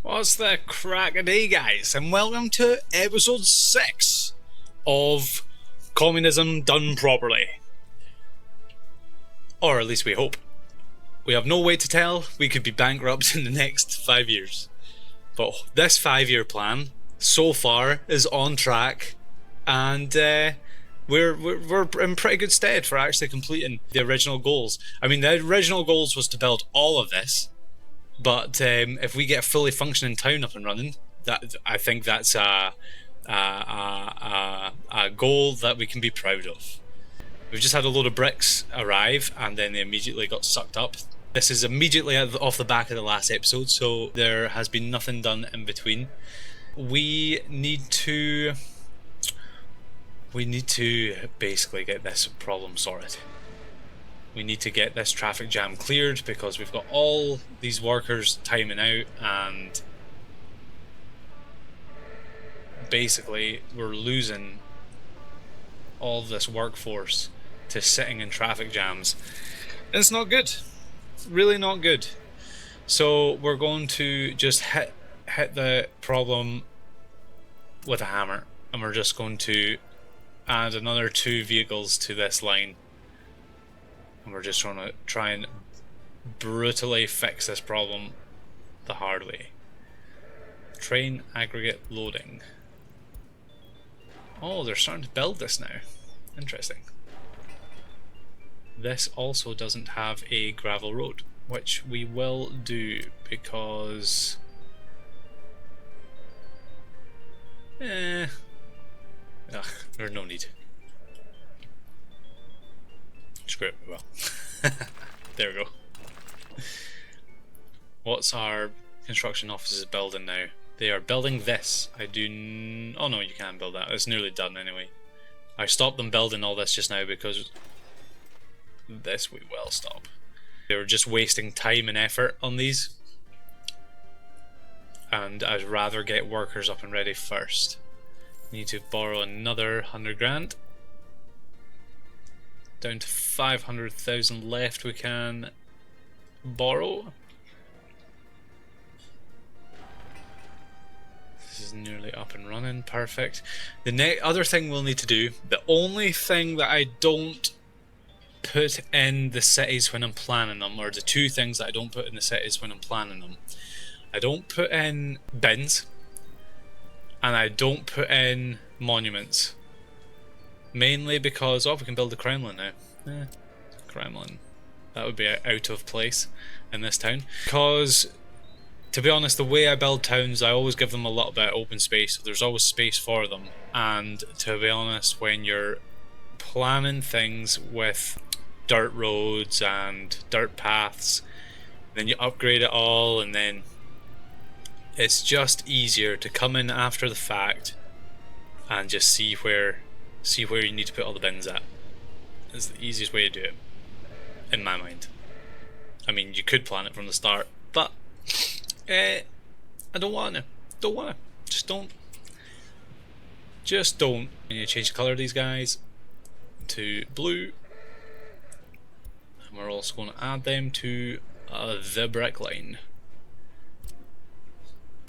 What's the crack a day, guys? And welcome to episode 6 of Communism Done Properly. Or at least we hope. We have no way to tell. We could be bankrupt in the next 5 years. But this 5-year plan, so far, is on track. And we're in pretty good stead for actually completing the original goals. I mean, the original goals was to build all of this. But if we get a fully functioning town up and running, I think that's a goal that we can be proud of. We've just had a load of bricks arrive, and then they immediately got sucked up. This is immediately off the back of the last episode, so there has been nothing done in between. We need to basically get this problem sorted. We need to get this traffic jam cleared because we've got all these workers timing out, and basically we're losing all this workforce to sitting in traffic jams. It's not good. It's really not good. So we're going to just hit the problem with a hammer, and we're just going to add another 2 vehicles to this line. And we're just trying to try and brutally fix this problem the hard way. Train aggregate loading. Oh, they're starting to build this now. Interesting. This also doesn't have a gravel road, which we will do because there's no need. Screw it, well. There we go. What's our construction offices building now? They are building this. Oh no, you can't build that. It's nearly done anyway. I stopped them building all this just now because this we will stop. They were just wasting time and effort on these. And I'd rather get workers up and ready first. Need to borrow another 100 grand. Down to 500,000 left we can borrow. This is nearly up and running, perfect. The other thing we'll need to do, the only thing that I don't put in the cities when I'm planning them, or the 2 things that I don't put in the cities when I'm planning them, I don't put in bins, and I don't put in monuments. Mainly because, we can build a Kremlin now. Kremlin. That would be out of place in this town. Because, to be honest, the way I build towns, I always give them a little bit of open space. So there's always space for them. And to be honest, when you're planning things with dirt roads and dirt paths, then you upgrade it all, and then it's just easier to come in after the fact and just see where you need to put all the bins at. It's the easiest way to do it, in my mind. I mean, you could plan it from the start, but I don't want to. Just don't. You need to change the colour of these guys to blue, and we're also going to add them to the brick line.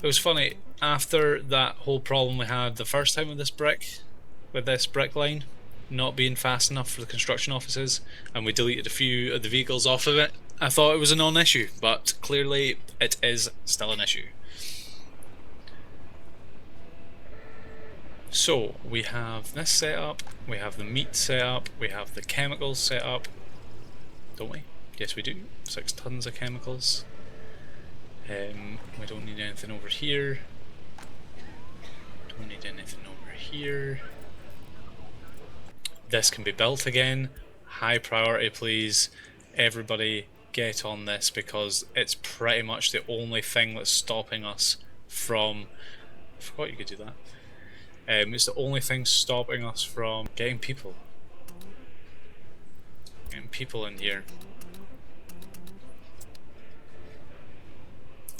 It was funny, after that whole problem we had the first time with this brick line not being fast enough for the construction offices, and we deleted a few of the vehicles off of it, I thought it was a non-issue, but clearly it is still an issue. So we have this set up, we have the meat set up, we have the chemicals set up, don't we? Yes we do. 6 tons of chemicals. We don't need anything over here. Don't need anything over here. This can be built again. High priority, please. Everybody get on this, because it's pretty much the only thing that's stopping us from... I forgot you could do that. It's the only thing stopping us from getting people. Getting people in here.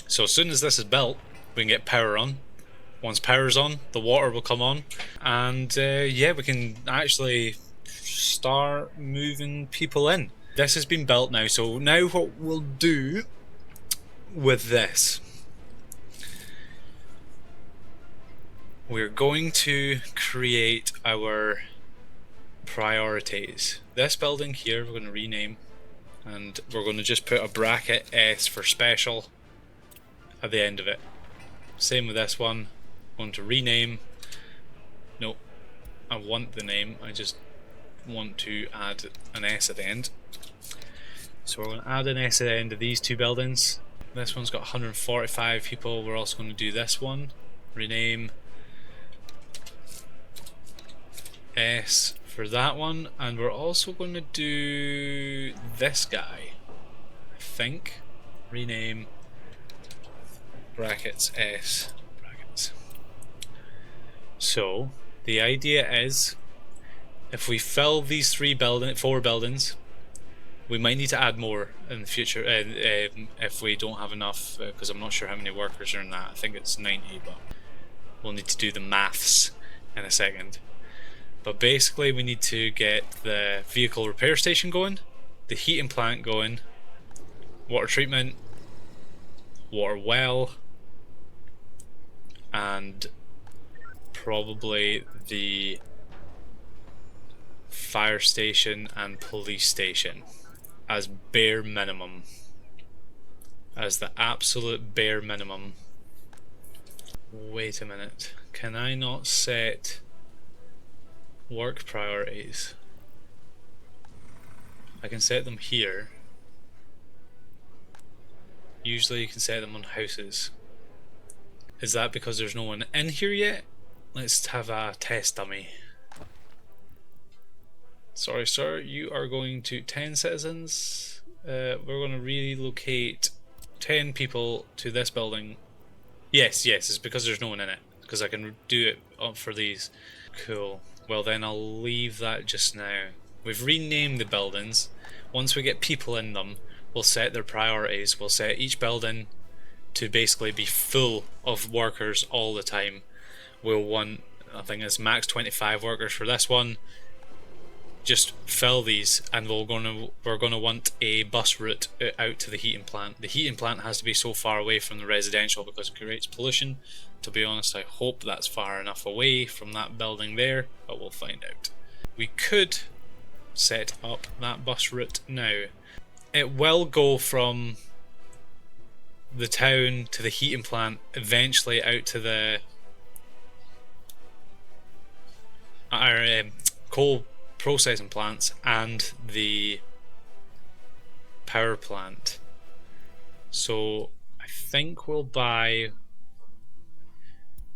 So as soon as this is built, we can get power on. Once power's on, the water will come on, and yeah, we can actually start moving people in. This has been built now, so now what we'll do with this we're going to create our priorities. This building here we're going to rename, and we're going to just put a bracket S for special at the end of it. Same with this one. I'm going to rename. No, I want the name, I just want to add an S at the end. So we're going to add an S at the end of these two buildings. This one's got 145 people. We're also going to do this one. Rename S for that one. And we're also going to do this guy, I think. Rename brackets S brackets. So the idea is, if we fill these four buildings, we might need to add more in the future if we don't have enough, because I'm not sure how many workers are in that. I think it's 90, but we'll need to do the maths in a second. But basically we need to get the vehicle repair station going, the heating plant going, water treatment, water well, and probably the fire station and police station as bare minimum, as the absolute bare minimum. Wait a minute, can I not set work priorities? I can set them here. Usually you can set them on houses. Is that because there's no one in here yet? Let's have a test dummy. Sorry sir, you are going to 10 citizens. We're going to relocate 10 people to this building. Yes, it's because there's no one in it, because I can do it for these. Cool. Well then I'll leave that just now. We've renamed the buildings. Once we get people in them, we'll set their priorities. We'll set each building to basically be full of workers all the time. We'll want, I think it's max 25 workers for this one. Just fill these, and we're gonna want a bus route out to the heating plant. The heating plant has to be so far away from the residential because it creates pollution. To be honest, I hope that's far enough away from that building there, but we'll find out. We could set up that bus route now. It will go from the town to the heating plant, eventually out to the coal processing plants and the power plant. So I think we'll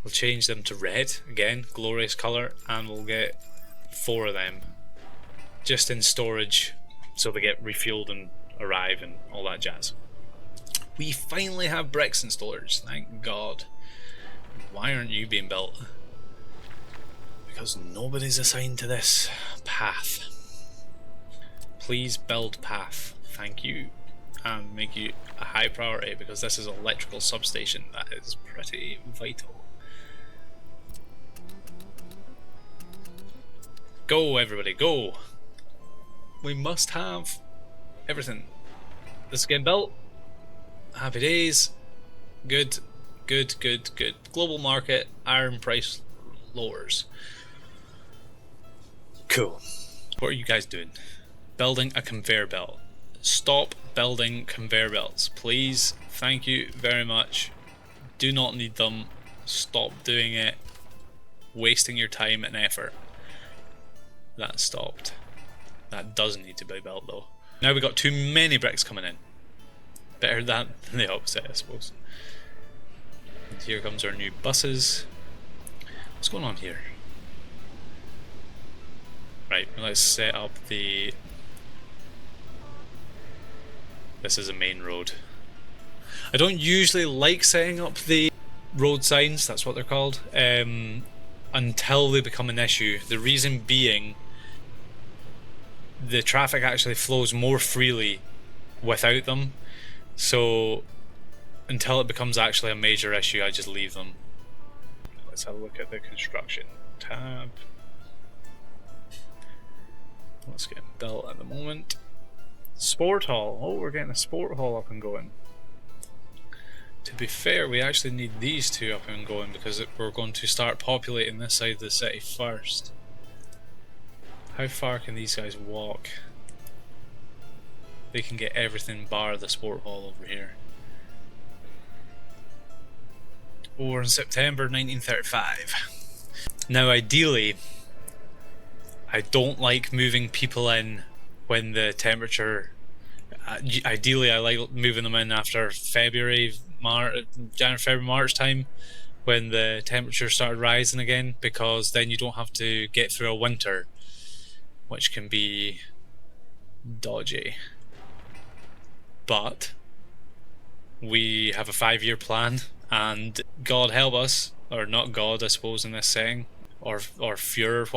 change them to red again, glorious color, and we'll get 4 of them just in storage so they get refueled and arrive and all that jazz. We finally have bricks installers, thank God. Why aren't you being built? Because nobody's assigned to this path. Please build path, thank you, and make you a high priority, because this is an electrical substation that is pretty vital. Go everybody, go! We must have everything. This is getting built. Happy days. Good. Global market, iron price lowers. Cool. What are you guys doing? Building a conveyor belt. Stop building conveyor belts, please. Thank you very much. Do not need them. Stop doing it. Wasting your time and effort. That stopped. That does need to be built though. Now we got too many bricks coming in. Better that than the opposite, I suppose. And here comes our new buses. What's going on here? Right, let's set up the... This is a main road. I don't usually like setting up the road signs, that's what they're called, until they become an issue. The reason being, the traffic actually flows more freely without them. So until it becomes actually a major issue, I just leave them. Let's have a look at the construction tab. What's getting built at the moment? Sport hall. Oh, we're getting a sport hall up and going. To be fair, we actually need these two up and going because we're going to start populating this side of the city first. How far can these guys walk? They can get everything bar the sport hall over here. Or in September 1935. Now ideally, I don't like moving people in when the temperature... Ideally I like moving them in after January, February, March time, when the temperature started rising again, because then you don't have to get through a winter, which can be dodgy. But we have a 5-year plan, and God help us, or not God, I suppose, in this setting, or Fuhrer.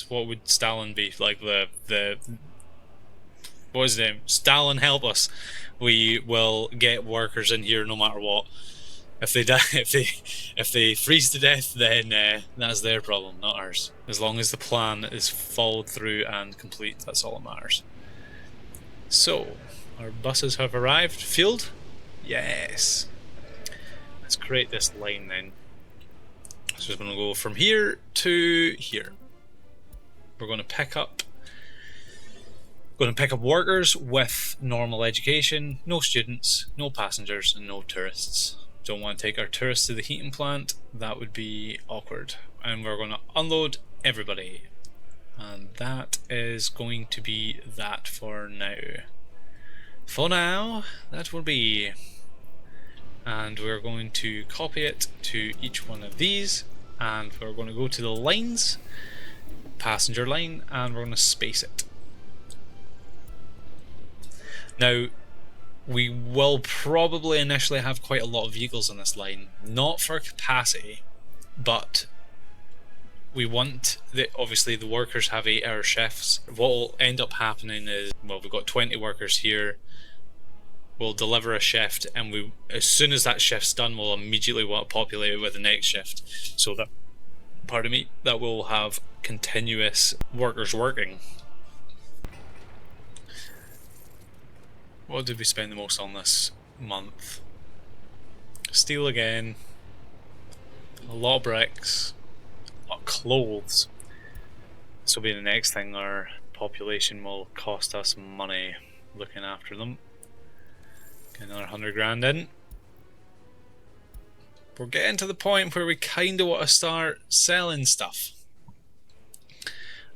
What would Stalin be like? What is his name? Stalin help us. We will get workers in here no matter what. If they die, if they freeze to death, then that's their problem, not ours. As long as the plan is followed through and complete, that's all that matters. So, our buses have arrived. Field? Yes. Let's create this line then. So we're going to go from here to here. We're going to pick up workers with normal education, no students, no passengers, and no tourists. Don't want to take our tourists to the heating plant, that would be awkward. And we're going to unload everybody. And that is going to be that for now. For now, that will be. And we're going to copy it to each one of these. And we're going to go to the lines, passenger line, and we're going to space it. Now, we will probably initially have quite a lot of vehicles on this line, not for capacity, but we want obviously the workers have 8-hour shifts. What will end up happening is, well, we've got 20 workers here. We'll deliver a shift, and as soon as that shift's done, we'll immediately want to populate it with the next shift. So that, pardon me, that will have continuous workers working. What did we spend the most on this month? Steel again, a lot of bricks, a lot of clothes. This will be the next thing. Our population will cost us money looking after them. Get another 100 grand in. We're getting to the point where we kind of want to start selling stuff.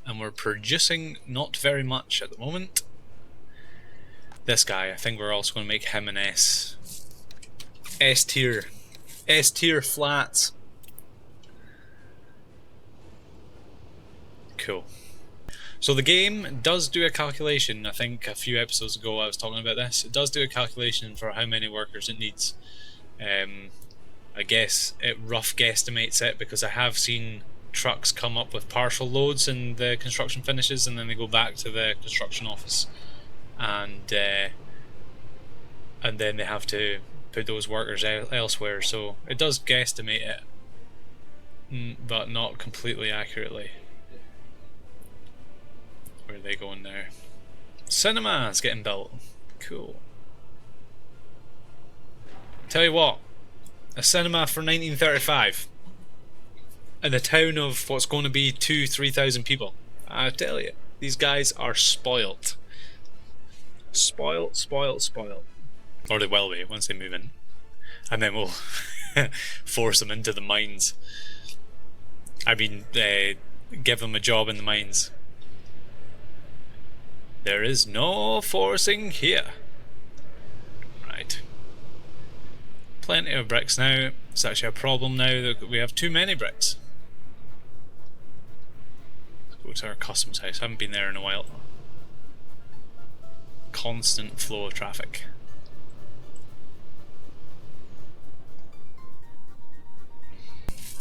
And we're producing not very much at the moment. This guy, I think we're also going to make him an S tier. S tier flats. Cool. So the game does do a calculation. I think a few episodes ago I was talking about this. It does do a calculation for how many workers it needs. I guess it rough guesstimates it, because I have seen trucks come up with partial loads and the construction finishes, and then they go back to the construction office. And then they have to put those workers elsewhere, so it does guesstimate it, but not completely accurately. Where are they going there? Cinema's getting built. Cool. Tell you what, a cinema for 1935 in a town of what's going to be 2,000-3,000 people. I tell you, these guys are spoilt. Spoilt. Or they will be once they move in. And then we'll force them into the mines. I mean, give them a job in the mines. There is no forcing here. Right. Plenty of bricks now. It's actually a problem now that we have too many bricks. Let's go to our customs house. I haven't been there in a while. Constant flow of traffic.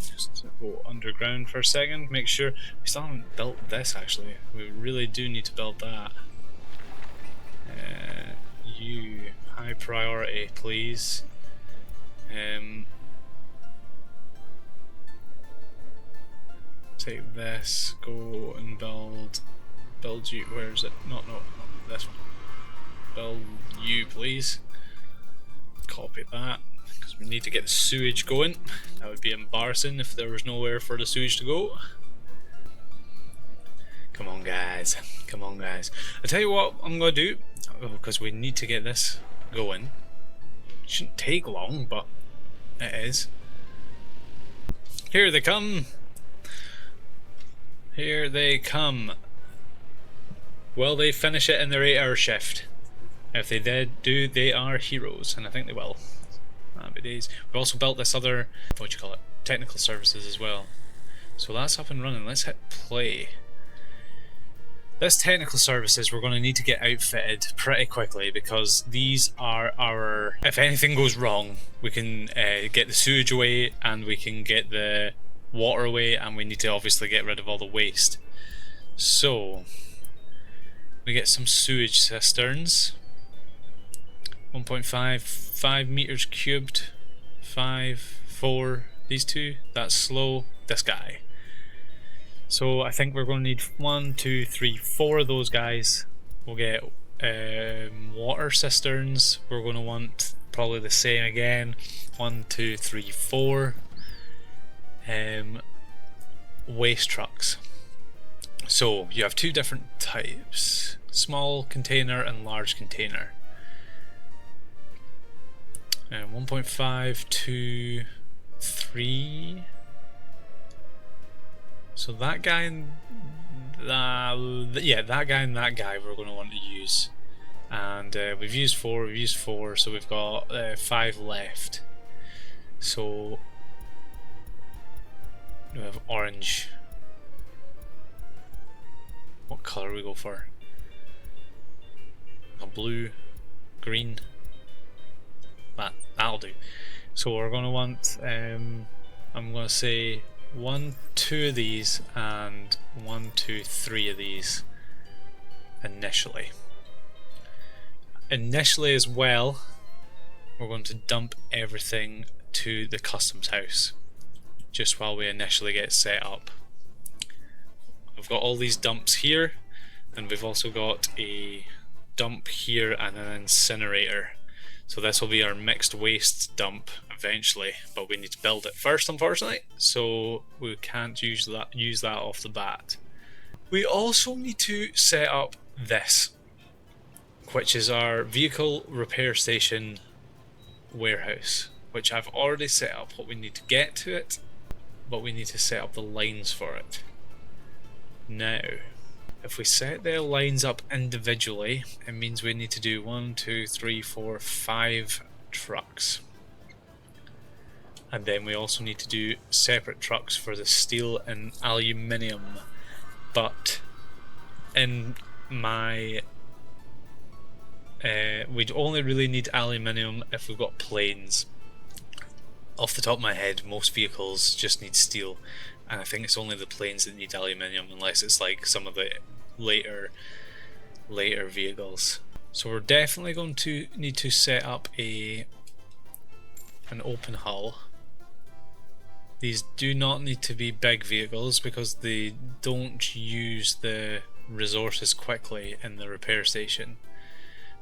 Just go underground for a second. Make sure we still haven't built this. Actually, we really do need to build that. You high priority, please. Take this. Go and build you. Where is it? Not this one. Build you, please. Copy that, because We need to get the sewage going. That would be embarrassing if there was nowhere for the sewage to go. Come on guys, come on guys. I'll tell you what I'm going to do, because we need to get this going. It shouldn't take long, but it is. Here they come. Here they come. Will they finish it in their 8-hour shift? If they do, they are heroes, and I think they will. Happy days. We also built this other, what do you call it, technical services as well. So that's up and running. Let's hit play. This technical services we're going to need to get outfitted pretty quickly, because these are our, if anything goes wrong, we can get the sewage away and we can get the water away, and we need to obviously get rid of all the waste. So we get some sewage cisterns. 1.5 meters cubed. 5, 4, these two, that's slow. This guy. So I think we're going to need 1, 2, 3, 4 of those guys. We'll get water cisterns. We're going to want probably the same again. 1, 2, 3, 4. Waste trucks. So you have 2 different types: small container and large container. 1.5, 2, 3. So that guy and that guy and that guy we're going to want to use, and we've used 4, so we've got 5 left. So we have orange. What colour do we go for? A blue, green. That'll do. So we're going to want, I'm going to say 1, 2 of these and 1, 2, 3 of these initially. Initially as well, we're going to dump everything to the customs house just while we initially get set up. I've got all these dumps here, and we've also got a dump here and an incinerator. So this will be our mixed waste dump eventually, but we need to build it first, unfortunately, so we can't use that off the bat. We also need to set up this, which is our vehicle repair station warehouse, which I've already set up. What we need to get to it, but we need to set up the lines for it. Now, if we set the lines up individually, it means we need to do 1, 2, 3, 4, 5 trucks. And then we also need to do separate trucks for the steel and aluminium. But in my... we'd only really need aluminium if we've got planes. Off the top of my head, most vehicles just need steel. And I think it's only the planes that need aluminium, unless it's like some of the later vehicles. So we're definitely going to need to set up an open hull. These do not need to be big vehicles because they don't use the resources quickly in the repair station.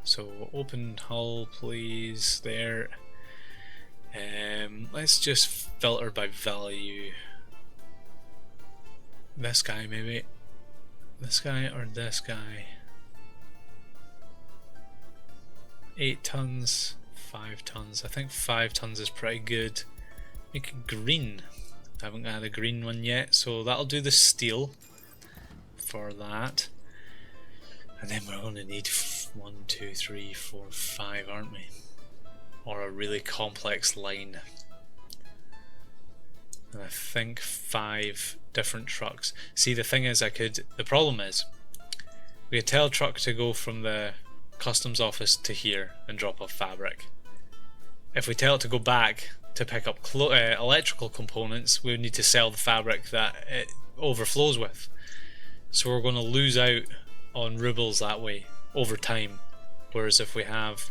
So open hull please, there. Let's just filter by value. This guy maybe. This guy or this guy. 8 tons, 5 tons. I think 5 tons is pretty good. Make it green. I haven't had a green one yet, so that'll do the steel for that. And then we're going to need 1, 2, 3, 4, 5, aren't we? Or a really complex line. And I think 5 different trucks. See, the thing is, the problem is, we could tell a truck to go from the customs office to here and drop off fabric. If we tell it to go back to pick up electrical components, we would need to sell the fabric that it overflows with. So we're going to lose out on rubles that way over time. Whereas if we have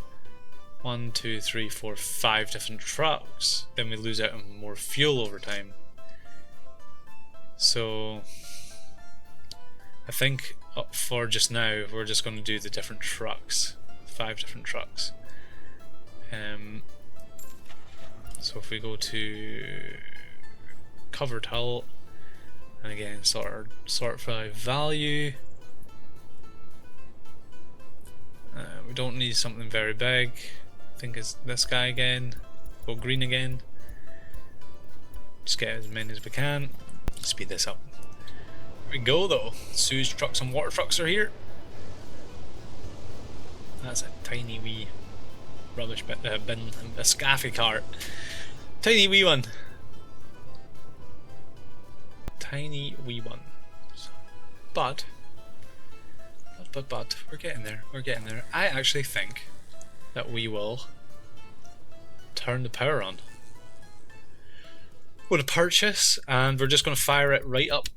1, 2, 3, 4, 5 different trucks, then we lose out on more fuel over time. So I think for just now we're just going to do the different trucks, 5 different trucks. So if we go to covered hull, and again sort by value, we don't need something very big. I think it's this guy again. Go green again. Just get as many as we can. Speed this up. Here we go though. Sewage trucks and water trucks are here. That's a tiny wee rubbish bin, a scaffy cart. Tiny wee one. Tiny wee one. But we're getting there. We're getting there. I actually think that we will turn the power on. With a purchase, and we're just going to fire it right up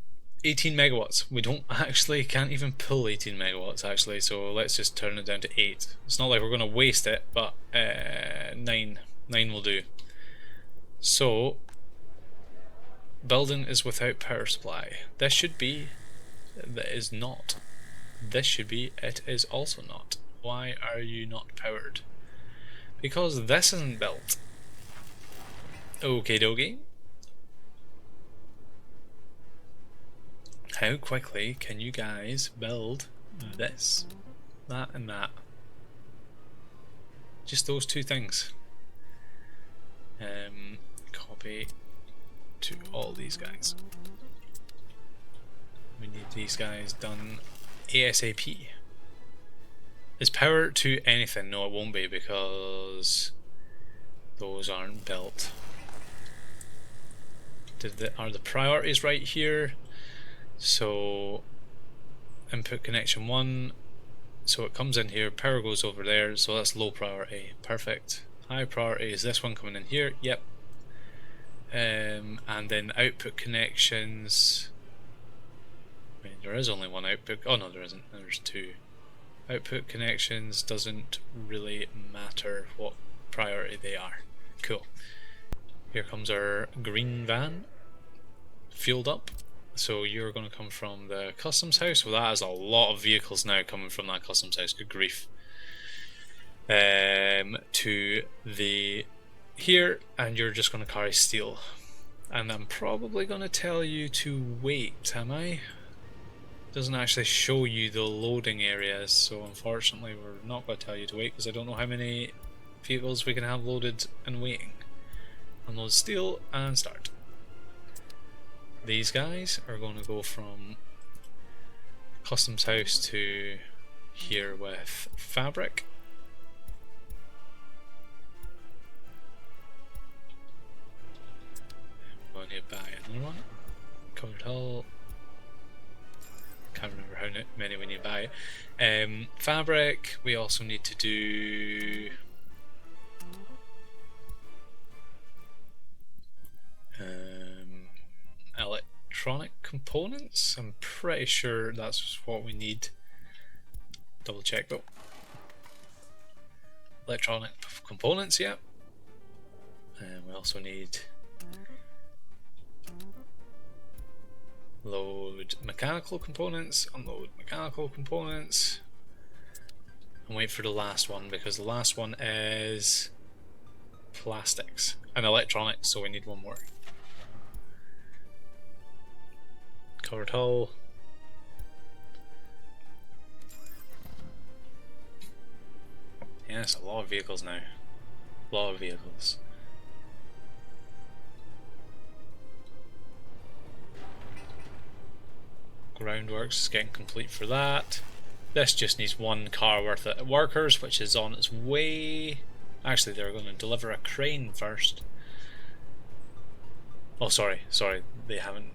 18 megawatts. We can't even pull 18 megawatts actually, so let's just turn it down to 8. It's not like we're going to waste it, but 9 will do. So building is without power supply. This should be, that is not. This should be, it is also not. Why are you not powered? Because this isn't built. Okie dokie. How quickly can you guys build this, that, and that? Just those two things. Copy to all these guys. We need these guys done ASAP. Is power to anything? No, it won't be because those aren't built. Are the priorities right here? So input connection 1, so it comes in here, power goes over there, so that's low priority. Perfect. High priority is this one coming in here. Yep. And then output connections. Wait, there is only one output. Oh no, there isn't. There's 2. Output connections doesn't really matter what priority they are. Cool. Here comes our green van, fueled up. So you're going to come from the customs house. Well, that is a lot of vehicles now coming from that customs house. Good grief. To the here, and you're just going to carry steel. And I'm probably going to tell you to wait, am I? Doesn't actually show you the loading areas, so unfortunately we're not going to tell you to wait because I don't know how many vehicles we can have loaded and waiting. Unload steel and start. These guys are going to go from customs house to here with fabric. I'm going to buy another one. Covered hull. Can't remember how many we need to buy. Fabric. We also need to do electronic components. I'm pretty sure that's what we need. Double check though. Electronic components, yeah. And we also need load mechanical components, unload mechanical components, and wait for the last one because the last one is plastics and electronics, so we need one more. Covered hull. Yes, a lot of vehicles now. A lot of vehicles. Groundworks is getting complete for that. This just needs one car worth of workers, which is on its way. Actually, they're going to deliver a crane first. Oh, sorry, they haven't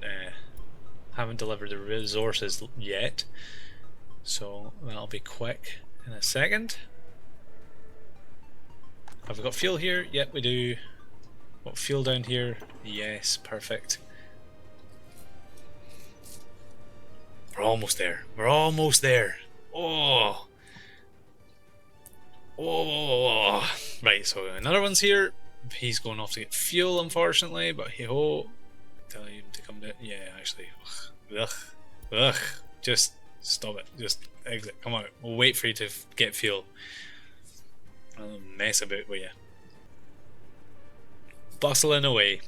delivered the resources yet, so that'll be quick in a second. Have we got fuel here? Yep, we do. Got fuel down here? Yes, perfect. We're almost there. We're almost there. Oh. Oh. Right, so another one's here. He's going off to get fuel, unfortunately, but hey ho. Tell him to come down. Yeah, actually. Ugh. Ugh. Just stop it. Just exit. Come out. We'll wait for you to get fuel. I'll mess about with you. bustling away.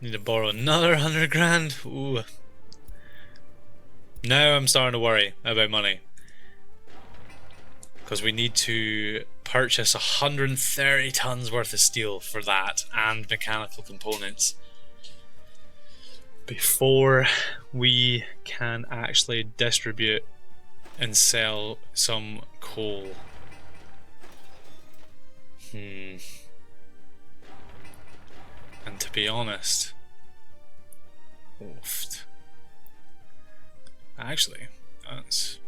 Need to borrow another 100 grand. Ooh. Now I'm starting to worry about money. Because we need to purchase 130 tons worth of steel for that and mechanical components before we can actually distribute and sell some coal. And to be honest, actually, that's...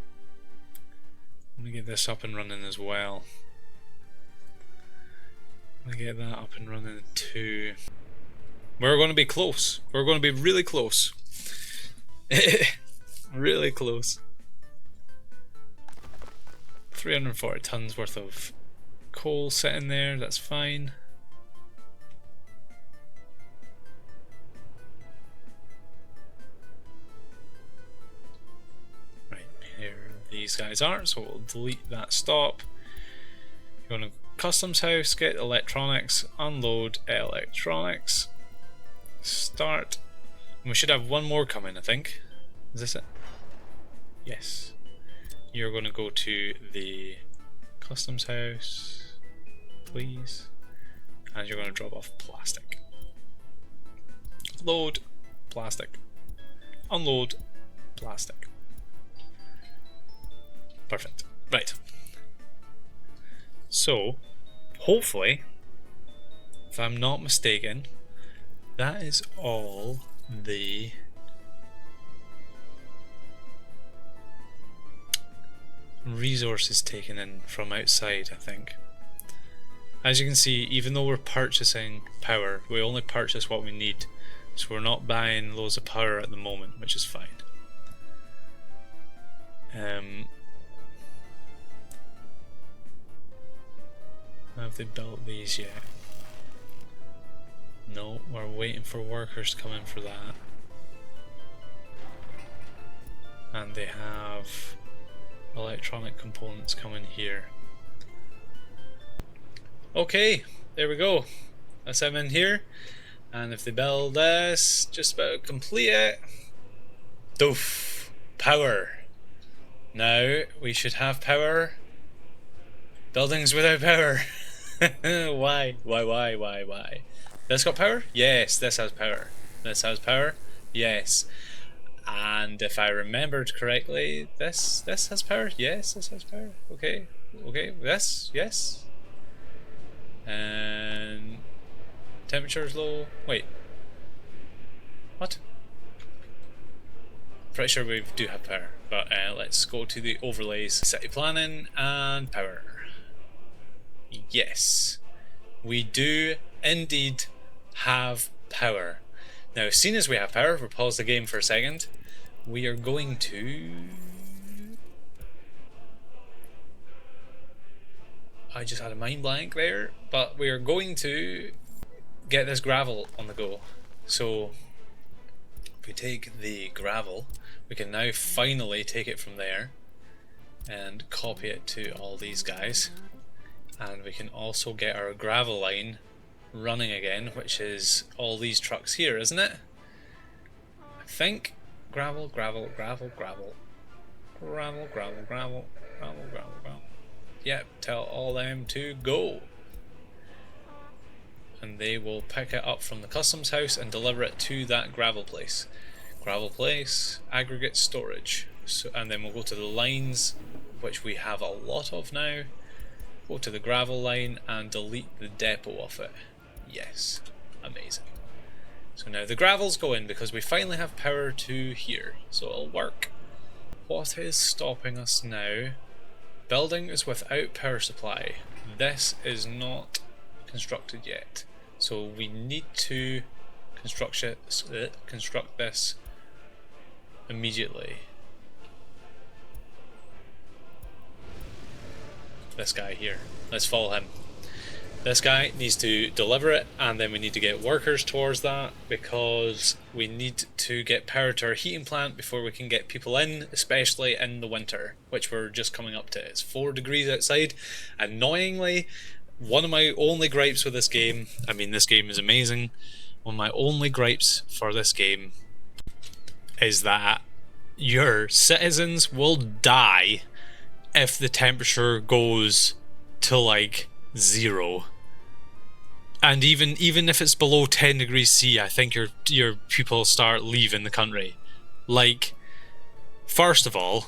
Let me get this up and running as well. Let me get that up and running too. We're going to be close. We're going to be really close. Really close. 340 tons worth of coal sitting there, that's fine. Right, here these guys are, so we'll delete that stop. You're going to customs house, get electronics, unload electronics, start. And we should have one more coming, I think. Is this it? Yes. You're going to go to the customs house, please, and you're going to drop off plastic. Load plastic. Unload plastic. Perfect. Right. So, hopefully, if I'm not mistaken, that is all the resources taken in from outside, I think. As you can see, even though we're purchasing power, we only purchase what we need. So we're not buying loads of power at the moment, which is fine. Have they built these yet? No, we're waiting for workers to come in for that. And they have electronic components coming here. Okay, there we go. That's them in here. And if they build this, just about complete it. Doof! Power! Now we should have power. Buildings without power. Why? Why? This got power? Yes, this has power. This has power? Yes. And if I remembered correctly, this has power? Yes, this has power. Okay. This? Yes. And temperature is low. Wait. What? Pretty sure we do have power. But let's go to the overlays, city planning and power. Yes. We do indeed have power. Now, seeing as we have power, we'll pause the game for a second. We are going to... I just had a mind blank there, but we are going to get this gravel on the go. So, if we take the gravel, we can now finally take it from there and copy it to all these guys. And we can also get our gravel line running again, which is all these trucks here, isn't it? I think. Gravel. Yep, tell all them to go. And they will pick it up from the customs house and deliver it to that gravel place. Gravel place, aggregate storage. So, and then we'll go to the lines, which we have a lot of now. Go to the gravel line and delete the depot off it. Yes, amazing. So now the gravel's going because we finally have power to here, so it'll work. What is stopping us now? Building is without power supply. This is not constructed yet, so we need to construct this immediately. This guy here. Let's follow him. This guy needs to deliver it, and then we need to get workers towards that because we need to get power to our heating plant before we can get people in, especially in the winter, which we're just coming up to. It's 4 degrees outside. Annoyingly, one of my only gripes with this game, I mean, this game is amazing. One of my only gripes for this game is that your citizens will die if the temperature goes to like 0. And even if it's below 10 degrees C, I think your people start leaving the country. Like, first of all,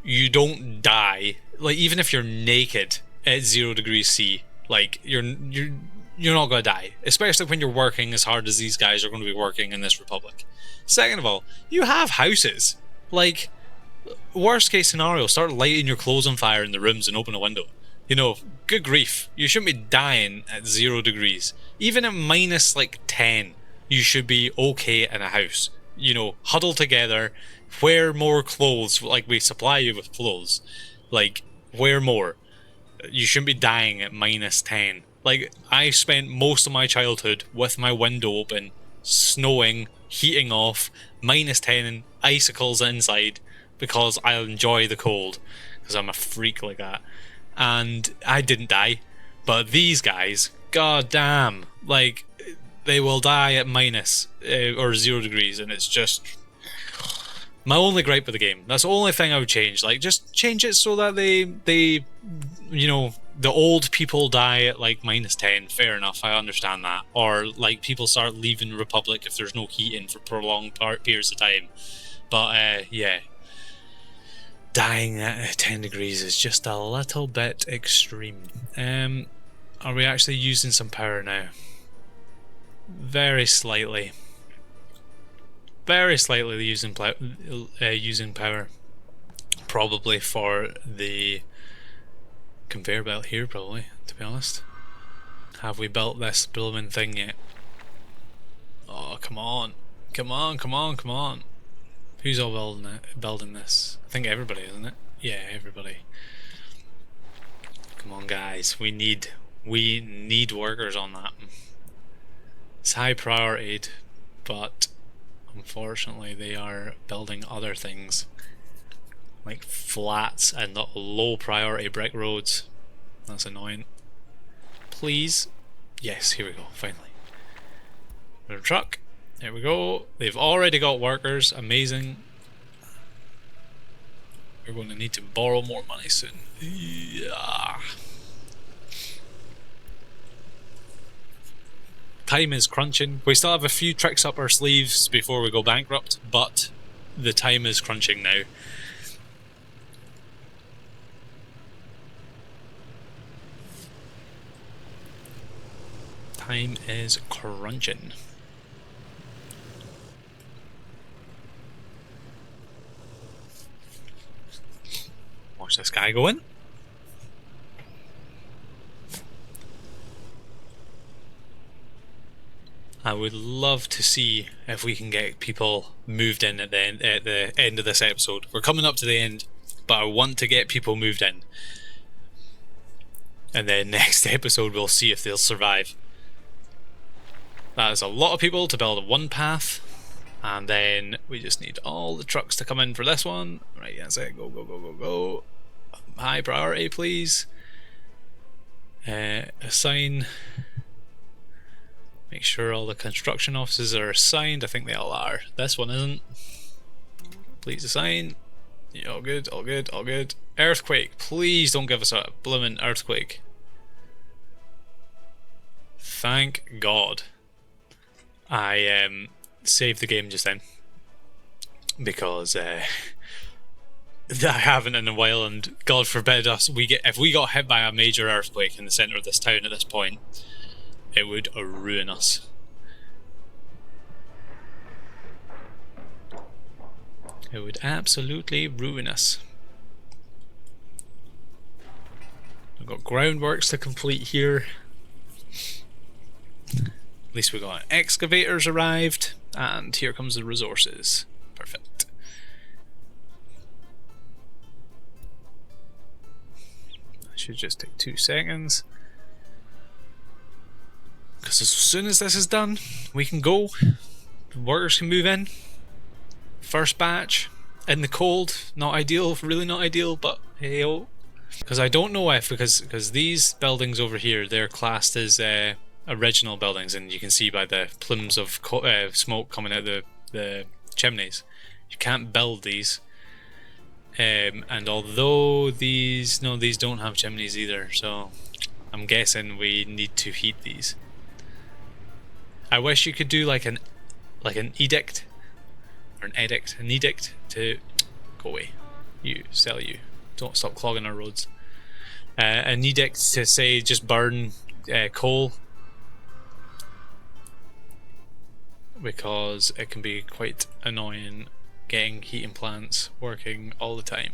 you don't die. Like, even if you're naked at 0 degrees C, like you're not gonna die. Especially when you're working as hard as these guys are going to be working in this republic. Second of all, you have houses. Like, worst case scenario, start lighting your clothes on fire in the rooms and open a window. You know, good grief. You shouldn't be dying at 0 degrees. Even at minus like 10, you should be okay in a house. You know, huddle together, wear more clothes, like we supply you with clothes. Like, wear more. You shouldn't be dying at minus 10. Like, I spent most of my childhood with my window open, snowing, heating off, minus 10, icicles inside, because I enjoy the cold, because I'm a freak like that. And I didn't die, but these guys, god damn, like, they will die at minus or 0 degrees, and it's just my only gripe with the game. That's the only thing I would change. Like, just change it so that they you know, the old people die at like minus 10. Fair enough, I understand that. Or like people start leaving the Republic if there's no heating for prolonged periods of time. But yeah, dying at 10 degrees is just a little bit extreme. Are we actually using some power now? Very slightly. Very slightly using power. Probably for the conveyor belt here, probably, to be honest. Have we built this blooming thing yet? Oh, come on. Come on, come on, come on. Who's all building this? I think everybody, isn't it? Yeah, everybody. Come on, guys. We need workers on that. It's high priority, but unfortunately they are building other things, like flats and low priority brick roads. That's annoying. Please. Yes, here we go, finally. There's a truck. There we go. They've already got workers. Amazing. We're going to need to borrow more money soon. Yeah. Time is crunching. We still have a few tricks up our sleeves before we go bankrupt, but the time is crunching now. Time is crunching. Watch this guy go in. I would love to see if we can get people moved in at the end of this episode. We're coming up to the end, but I want to get people moved in. And then next episode we'll see if they'll survive. That is a lot of people to build one path. And then we just need all the trucks to come in for this one. Right, that's it. Go, go, go, go, go. High priority, please. Assign. Make sure all the construction offices are assigned. I think they all are. This one isn't. Please assign. Yeah, all good, all good, all good. Earthquake. Please don't give us a blooming earthquake. Thank God. I saved the game just then. Because I haven't in a while, and God forbid us if we got hit by a major earthquake in the centre of this town at this point, it would ruin us. It would absolutely ruin us. We've got groundworks to complete here. At least we got excavators arrived, and here comes the resources. Perfect. That should just take 2 seconds. Because as soon as this is done, we can go. The workers can move in. First batch in the cold. Not ideal, really not ideal, but hey oh. Because I don't know if, because these buildings over here, they're classed as original buildings, and you can see by the plumes of smoke coming out the chimneys, you can't build these. And although these don't have chimneys either, so I'm guessing we need to heat these. I wish you could do like an edict or an edict to go away. You don't stop clogging our roads. An edict to say just burn coal, because it can be quite annoying getting heating plants working all the time.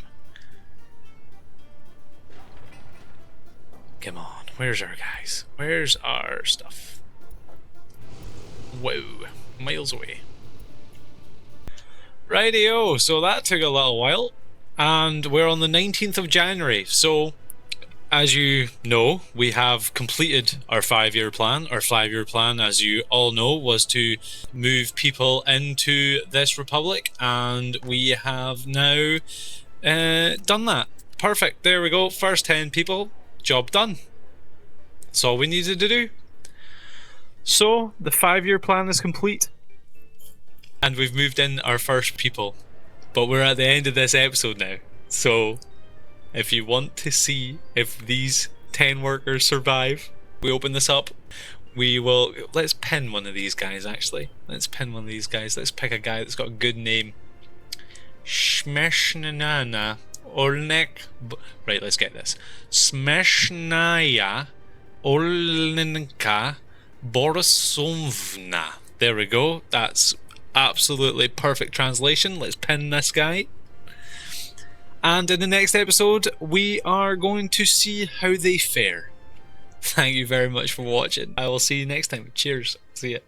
Come on, where's our guys? Where's our stuff? Whoa, miles away. Rightio, so that took a little while, and we're on the 19th of January, so as you know, we have completed our 5-year plan. Our 5-year plan, as you all know, was to move people into this republic, and we have now done that. Perfect, there we go, first 10 people, job done. That's all we needed to do. So, the 5-year plan is complete, and we've moved in our first people. But we're at the end of this episode now, so if you want to see if these 10 workers survive, we open this up. We will... Let's pin one of these guys, actually. Let's pin one of these guys. Let's pick a guy that's got a good name. Smeshnana Olnek... Right, let's get this. Smeshnaya Olnenka Borisovna. There we go. That's absolutely perfect translation. Let's pin this guy. And in the next episode, we are going to see how they fare. Thank you very much for watching. I will see you next time. Cheers. See ya.